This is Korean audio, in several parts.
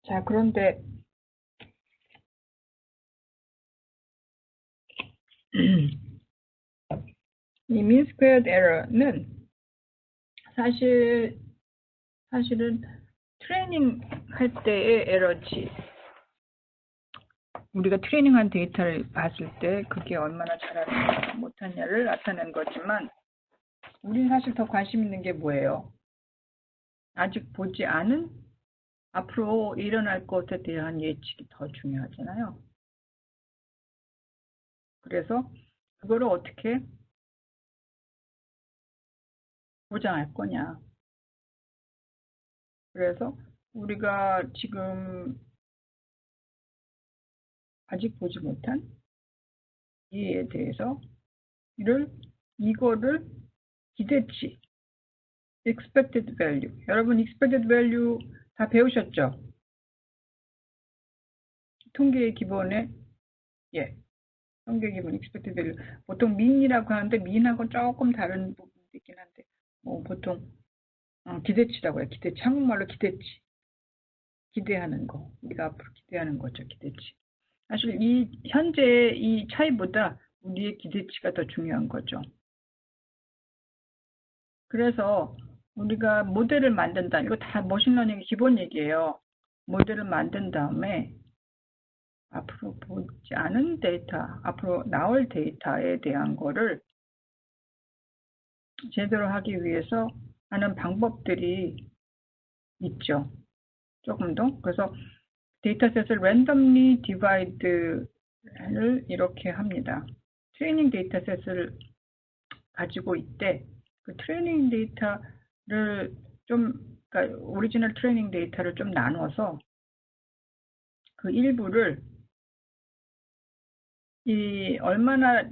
자, 그런데 이 mean squared error는 사실은 트레이닝 할 때의 에러지. 우리가 트레이닝한 데이터를 봤을 때 그게 얼마나 잘하느냐 못하냐를 나타낸 거지만 우리는 사실 더 관심 있는 게 뭐예요? 아직 보지 않은 앞으로 일어날 것에 대한 예측이 더 중요하잖아요. 그래서 그거를 어떻게 보장할 거냐. 그래서 우리가 지금 아직 보지 못한 이에 대해서 이거를 기대치, expected value. 여러분 expected value 다 배우셨죠? 통계의 기본에 통계 기본 expected value. 보통 mean이라고 하는데 mean하고 조금 다른 부분도 있긴 한데 보통 기대치라고 해요. 기대치. 한국말로 기대치. 기대하는 거. 우리가 앞으로 기대하는 거죠. 기대치. 사실 현재 이 차이보다 우리의 기대치가 더 중요한 거죠. 그래서 우리가 모델을 만든다. 이거 다 머신러닝의 기본 얘기예요. 모델을 만든 다음에 앞으로 보지 않은 데이터, 앞으로 나올 데이터에 대한 거를 제대로 하기 위해서 하는 방법들이 있죠. 조금 더. 그래서 데이터셋을 randomly divide를 이렇게 합니다. 트레이닝 데이터셋을 가지고 있대. 그 트레이닝 데이터를 그러니까 오리지널 트레이닝 데이터를 좀 나눠서 그 일부를 얼마나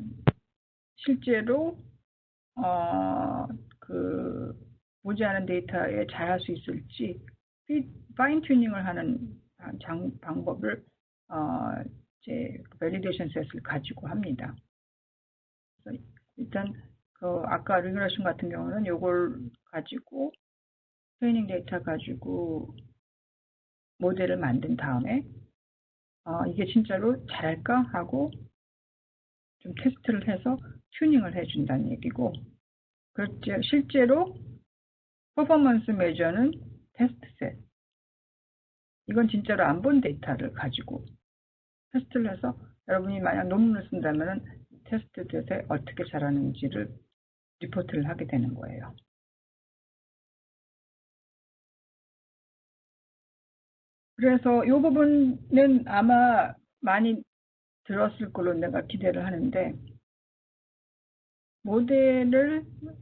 실제로 보지 않은 데이터에 잘할 수 있을지 파인 튜닝을 하는 방법을 이제 밸리데이션 셋을 가지고 합니다. 그래서 일단 아까 리그레션 같은 경우는 이걸 가지고 트레이닝 데이터 가지고 모델을 만든 다음에 이게 진짜로 잘할까 하고 좀 테스트를 해서 튜닝을 해준다는 얘기고, 그렇죠. 실제로 퍼포먼스 메저는 테스트셋. 이건 진짜로 안 본 데이터를 가지고 테스트를 해서 여러분이 만약 논문을 쓴다면 테스트셋에 어떻게 잘하는지를 리포트를 하게 되는 거예요. 그래서 이 부분은 아마 많이 들었을 걸로 내가 기대를 하는데,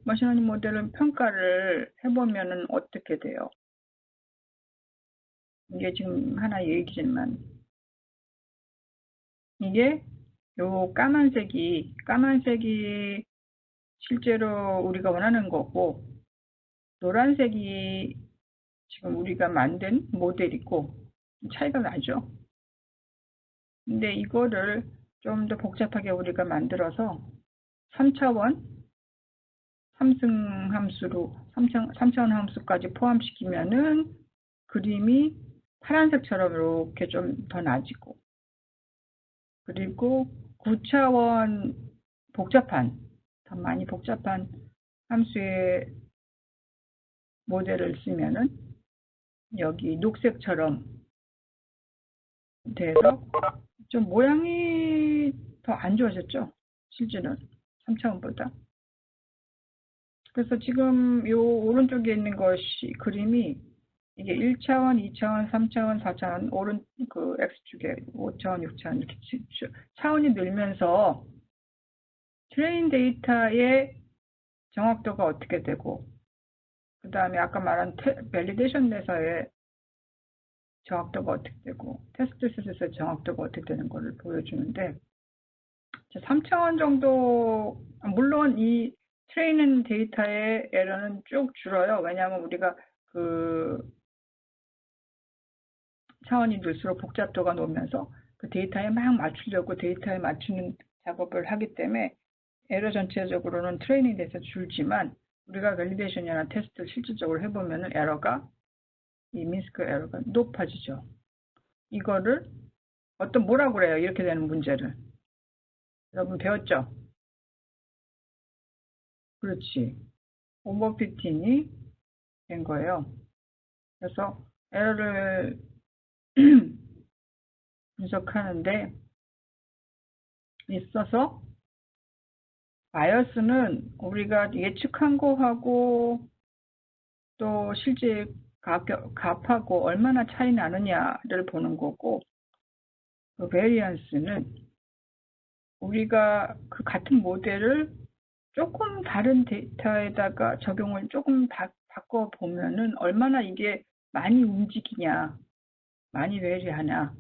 머신러닝 모델을 평가를 해보면은 어떻게 돼요? 이게 지금 하나 얘기지만, 이게 요 까만색이 실제로 우리가 원하는 거고, 노란색이 지금 우리가 만든 모델이고, 차이가 나죠? 근데 이거를 좀 더 복잡하게 우리가 만들어서 3차원 3승 함수로 3차원 함수까지 포함시키면은 그림이 파란색처럼 이렇게 좀 더 나아지고, 그리고 9차원 더 많이 복잡한 함수의 모델을 쓰면은 여기 녹색처럼 돼서 좀 모양이 더 안 좋아졌죠? 실제는 3차원보다. 그래서 지금 요 오른쪽에 있는 것이 그림이 이게 1차원, 2차원, 3차원, 4차원, 그 X축에 5차원, 6차원 이렇게 차원이 늘면서 트레인 데이터의 정확도가 어떻게 되고, 그 다음에 아까 말한 밸리데이션 내에서의 정확도가 어떻게 되고, 테스트 셋에서의 정확도가 어떻게 되는 것을 보여주는데, 3차원 정도, 물론 이 트레이닝 데이터의 에러는 쭉 줄어요. 왜냐하면 우리가 차원이 늘수록 복잡도가 높으면서 그 데이터에 막 맞추려고 데이터에 맞추는 작업을 하기 때문에 에러 전체적으로는 트레이닝 데이터 줄지만, 우리가 밸리데이션이나 테스트를 실질적으로 해보면 에러가 이 민스크 에러가 높아지죠. 이거를 뭐라고 그래요? 이렇게 되는 문제를. 여러분 배웠죠? 그렇지. 오버피팅이 된 거예요. 그래서 에러를 분석하는데 있어서 바이어스는 우리가 예측한 거하고 또 실제 값하고 얼마나 차이 나느냐를 보는 거고, 그 베리언스는 우리가 그 같은 모델을 조금 다른 데이터에다가 적용을 조금 바꿔 보면은 얼마나 이게 많이 움직이냐, 많이 베리하냐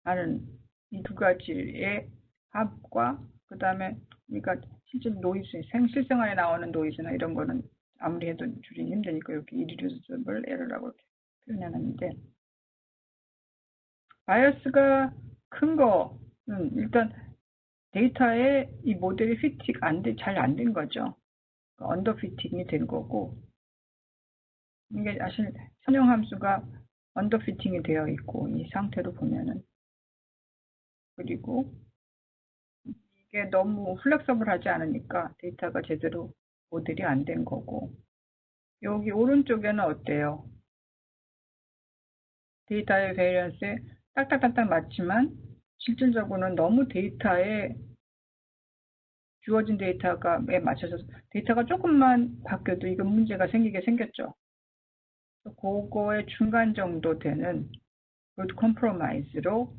하는 이 두 가지의 합과, 그 다음에 우리가 실제 노이즈, 실생활에 나오는 노이즈나 이런 거는 아무리 해도 줄이기 힘드니까 이렇게 irreducible error라고 이렇게 표현하는데, 바이어스가 큰 거는 일단 데이터에 이 모델이 잘 안 된 거죠. 언더 피팅이 된 거고, 이게 사실 선형 함수가 언더 피팅이 되어 있고, 이 상태로 보면은, 그리고 이게 너무 플렉서블하지 않으니까 데이터가 제대로 모델이 안 된 거고, 여기 오른쪽에는 어때요? 데이터의 베리언스에 딱딱딱딱 맞지만 실질적으로는 너무 데이터에 주어진 데이터가에 맞춰서 데이터가 조금만 바뀌어도 이건 문제가 생겼죠. 그거의 중간 정도 되는 good compromise로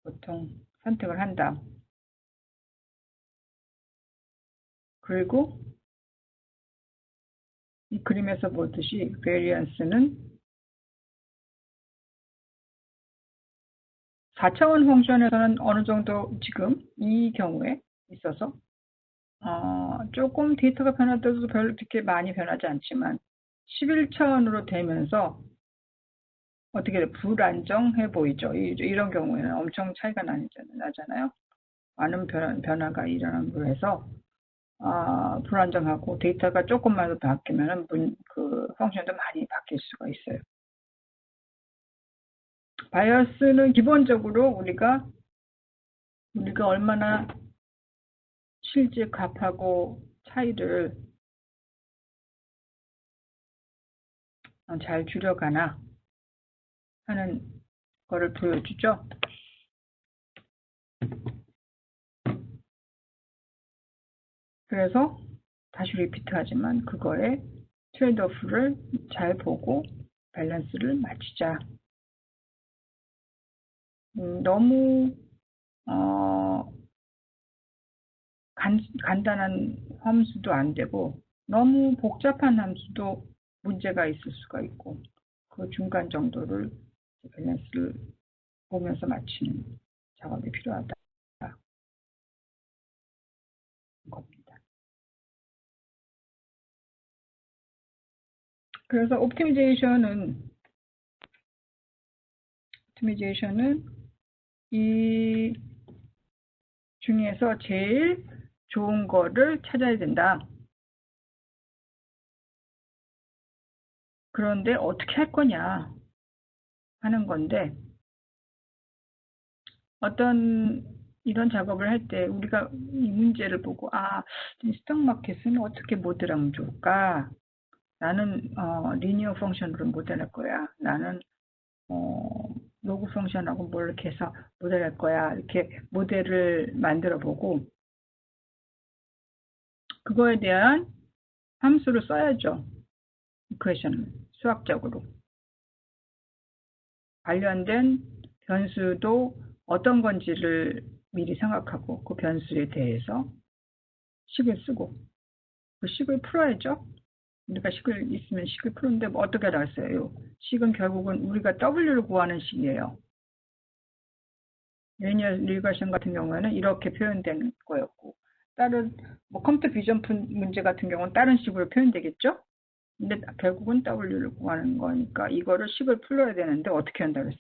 보통 선택을 한다. 그리고 이 그림에서 보듯이 variance는 4차원 펑션에서는 어느 정도 지금 이 경우에 있어서 조금 데이터가 변화돼도 별로 그렇게 많이 변하지 않지만 11차원으로 되면서 어떻게 불안정해 보이죠. 이런 경우에는 엄청 차이가 나잖아요. 많은 변화가 일어남으로 해서 불안정하고 데이터가 조금만 바뀌면 그 펑션도 많이 바뀔 수가 있어요. 바이어스는 기본적으로 우리가 얼마나 실제 값하고 차이를 잘 줄여가나 하는 거를 보여주죠. 그래서 다시 리피트하지만 그거에 트레이드오프를 잘 보고 밸런스를 맞추자. 너무 간단한 함수도 안 되고 너무 복잡한 함수도 문제가 있을 수가 있고, 그 중간 정도를 밸런스를 보면서 맞추는 작업이 필요하다 겁니다. 그래서 옵티미제이션은 이 중에서 제일 좋은 거를 찾아야 된다. 그런데 어떻게 할 거냐 하는 건데, 어떤 이런 작업을 할 때 우리가 이 문제를 보고 스톡마켓은 어떻게 모델하면 좋을까? 나는 리니어 펑션으로 모델할 거야. 나는 로그 펑션하고 뭘 이렇게 해서 모델할 거야. 이렇게 모델을 만들어 보고 그거에 대한 함수를 써야죠. 이퀘션을 수학적으로. 관련된 변수도 어떤 건지를 미리 생각하고 그 변수에 대해서 식을 쓰고 그 식을 풀어야죠. 우리가 식을 있으면 식을 푸는데 어떻게 나왔어요? 식은 결국은 우리가 W를 구하는 식이에요. 리니어 리그레션 같은 경우에는 이렇게 표현되는 거였고, 다른 컴퓨터 비전 문제 같은 경우는 다른 식으로 표현되겠죠? 근데 결국은 W를 구하는 거니까 이거를 식을 풀어야 되는데 어떻게 한다고 했어?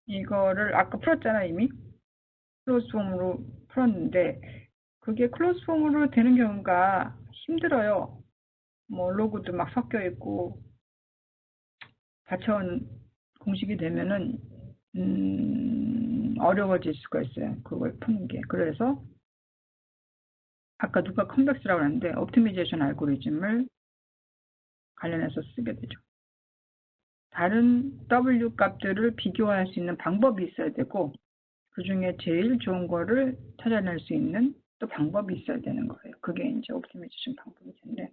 이거를 아까 풀었잖아 이미. 클로즈 폼으로 풀었는데 그게 클로즈 폼으로 되는 경우가 힘들어요. 로그도 막 섞여 있고 4차원 공식이 되면은 어려워질 수가 있어요. 그걸 푸는 게. 그래서 아까 누가 컨벡스라고 하는데 옵티미제이션 알고리즘을 관련해서 쓰게 되죠. 다른 W 값들을 비교할 수 있는 방법이 있어야 되고 그 중에 제일 좋은 거를 찾아낼 수 있는 또 방법이 있어야 되는 거예요. 그게 이제 옵티미제이션 방법이 텐데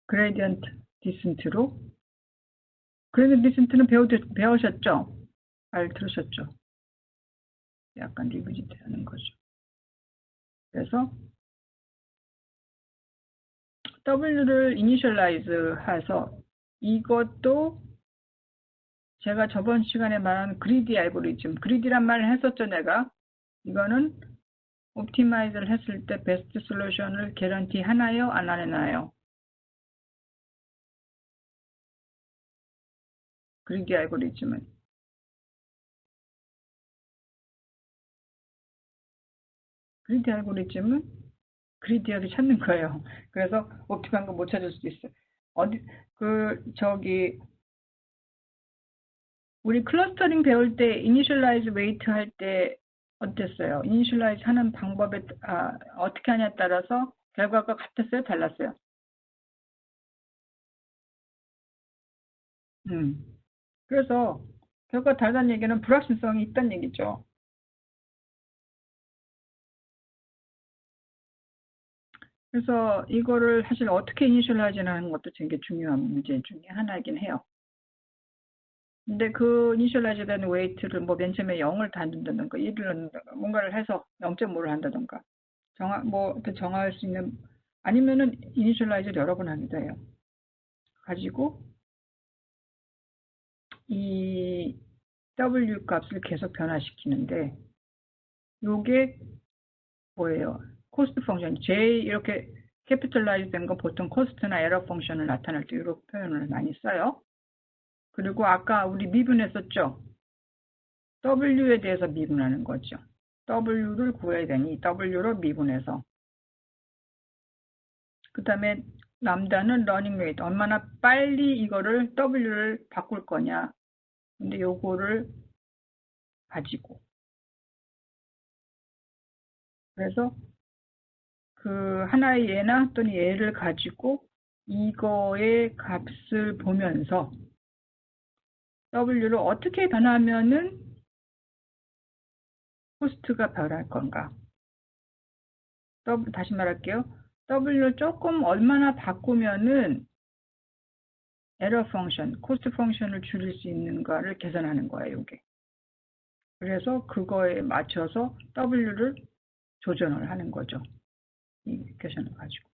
그레디언트 디센트로 그레디언트 디센트는 배우셨죠? 잘 들으셨죠? 약간 리뷰지트 하는 거죠. 그래서 W를 이니셜라이즈 해서 이것도 제가 저번 시간에 말한 그리디 알고리즘, 그리디란 말을 했었죠, 내가. 이거는 옵티마이즈를 했을 때 베스트 솔루션을 개런티 하나요? 안 하나요? 그리디 알고리즘은. 그리디 알고리즘은 그리디하게 찾는 거예요. 그래서 옵티마한 거 못 찾을 수도 있어요. 우리 클러스터링 배울 때 이니셜라이즈 웨이트 할 때 어땠어요? 이니셜라이즈 하는 방법에 어떻게 하냐에 따라서 결과가 같았어요? 달랐어요? 그래서 결과 다르다는 얘기는 불확실성이 있다는 얘기죠. 그래서 이거를 사실 어떻게 이니셜라이즈 하는 것도 되게 중요한 문제 중에 하나이긴 해요. 근데 그 이니셜라이즈 된 웨이트를 뭐 맨 처음에 0을 단둔다든가 1을 넣는다든가 뭔가를 해서 0.5를 한다든가 정할 수 있는 아니면은 이니셜라이즈를 여러 번 하기도 해요. 가지고 이 W 값을 계속 변화시키는데 요게 뭐예요? 코스트 펑션. J 이렇게 캐피털라이즈 된 건 보통 코스트나 에러 펑션을 나타낼 때 이런 표현을 많이 써요. 그리고 아까 우리 미분했었죠? W에 대해서 미분하는 거죠. W를 구해야 되니 W로 미분해서 그 다음에 람다는 러닝 레이트 얼마나 빨리 이거를 W를 바꿀 거냐 근데 요거를 가지고 그래서 그 하나의 예나 또는 예를 가지고 이거의 값을 보면서 W를 어떻게 변하면은 코스트가 변할 건가 다시 말할게요. W를 조금 얼마나 바꾸면은 에러 펑션, 코스트 펑션을 줄일 수 있는가를 계산하는 거예요, 이게. 그래서 그거에 맞춰서 W를 조정을 하는 거죠. 이 이퀘션을 가지고.